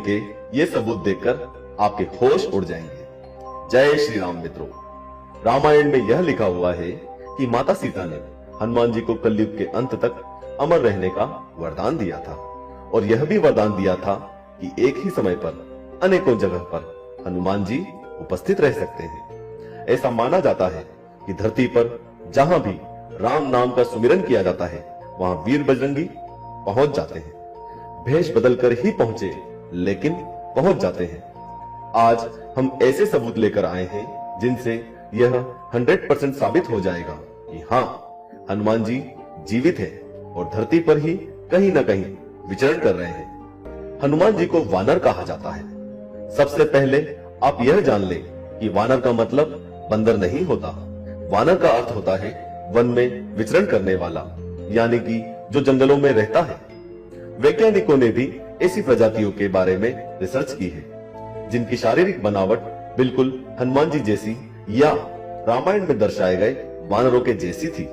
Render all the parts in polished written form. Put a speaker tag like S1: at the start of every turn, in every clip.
S1: के ये सबूत देखकर आपके होश उड़ जाएंगे। जय श्री राम मित्रों, रामायण में यह लिखा हुआ है कि माता सीता ने हनुमान जी को कलयुग के अंत तक अमर रहने का वरदान दिया था और यह भी वरदान दिया था कि एक ही समय पर अनेकों जगह पर हनुमान जी उपस्थित रह सकते हैं। ऐसा माना जाता है कि धरती पर जहां भी राम नाम का सुमिरन किया जाता है वहां वीर बजरंगी पहुंच जाते हैं। भेष बदलकर ही पहुंचे लेकिन पहुंच जाते हैं। आज हम ऐसे सबूत लेकर आए हैं जिनसे यह 100% साबित हो जाएगा कि हाँ, हनुमान जी जीवित है और धरती पर ही कहीं न कहीं विचरण कर रहे हैं। हनुमान जी को वानर कहा जाता है। सबसे पहले आप यह जान लें कि वानर का मतलब बंदर नहीं होता। वानर का अर्थ होता है वन में विचरण करने वाला, यानी कि जो जंगलों में रहता है। वैज्ञानिकों ने भी ऐसी प्रजातियों के बारे में रिसर्च की है जिनकी शारीरिक बनावट बिल्कुल हनुमान जी जैसी या रामायण में दर्शाए गए वानरों के जैसी थी।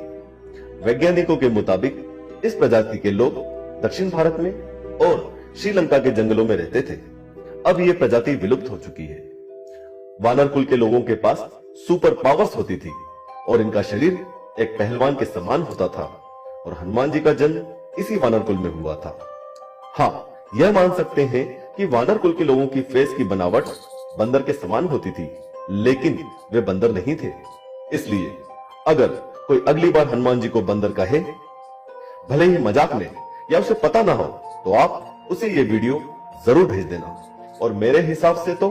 S1: वैज्ञानिकों के मुताबिक इस प्रजाति के लोग दक्षिण भारत में और श्रीलंका के जंगलों में रहते थे। अब यह प्रजाति विलुप्त हो चुकी है। वानर कुल के लोगों के पास सुपर पावर्स होती थी और इनका शरीर एक पहलवान के समान होता था और हनुमान जी का जन्म इसी वानर कुल में हुआ था। हाँ, यह मान सकते हैं कि वानर कुल के लोगों की फेस की बनावट बंदर के समान होती थी, लेकिन वे बंदर नहीं थे। इसलिए अगर कोई अगली बार हनुमान जी को बंदर कहे, भले ही मजाक में या उसे पता ना हो, तो आप उसे ये वीडियो जरूर भेज देना। और मेरे हिसाब से तो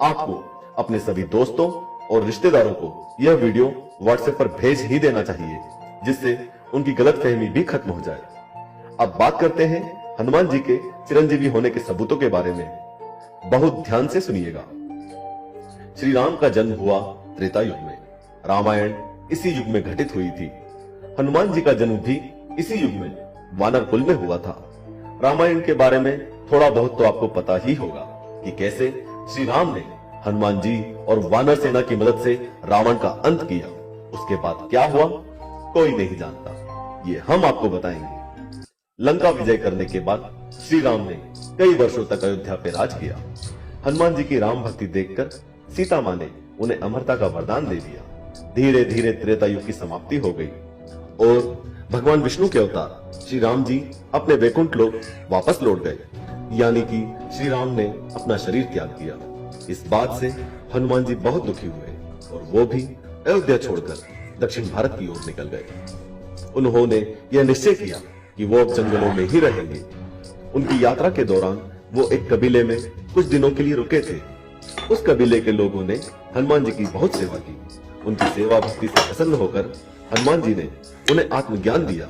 S1: आपको अपने सभी दोस्तों और रिश्तेदारों को यह वीडियो व्हाट्सएप पर भेज ही देना चाहिए, जिससे उनकी गलतफहमी भी खत्म हो जाए। अब बात करते हैं हनुमान जी के चिरंजीवी होने के सबूतों के बारे में। बहुत ध्यान से सुनिएगा। श्री राम का जन्म हुआ त्रेता युग में। रामायण इसी युग में घटित हुई थी। हनुमान जी का जन्म भी इसी युग में वानर कुल में हुआ था। रामायण के बारे में थोड़ा बहुत तो आपको पता ही होगा कि कैसे श्री राम ने हनुमान जी और वानर सेना की मदद से रावण का अंत किया। उसके बाद क्या हुआ कोई नहीं जानता, ये हम आपको बताएंगे। लंका विजय करने के बाद श्री राम ने कई वर्षों तक अयोध्या पे राज किया। हनुमान जी की राम भक्ति देखकर सीता मां ने उन्हें अमरता का वरदान दे दिया। धीरे धीरे त्रेता युग की समाप्ति हो गई और भगवान विष्णु के अवतार श्री राम जी अपने वैकुंठ लोक वापस लौट गए, यानी कि श्री राम ने अपना शरीर त्याग दिया। इस बात से हनुमान जी बहुत दुखी हुए और वो भी अयोध्या छोड़कर दक्षिण भारत की ओर निकल गए। उन्होंने यह निश्चय किया कि वो अब जंगलों में ही रहेंगे। उनकी यात्रा के दौरान वो एक कबीले में कुछ दिनों के लिए रुके थे। उस कबीले के लोगों ने हनुमान जी की बहुत सेवा की। उनकी सेवा भक्ति से प्रसन्न होकर हनुमान जी ने उन्हें आत्मज्ञान दिया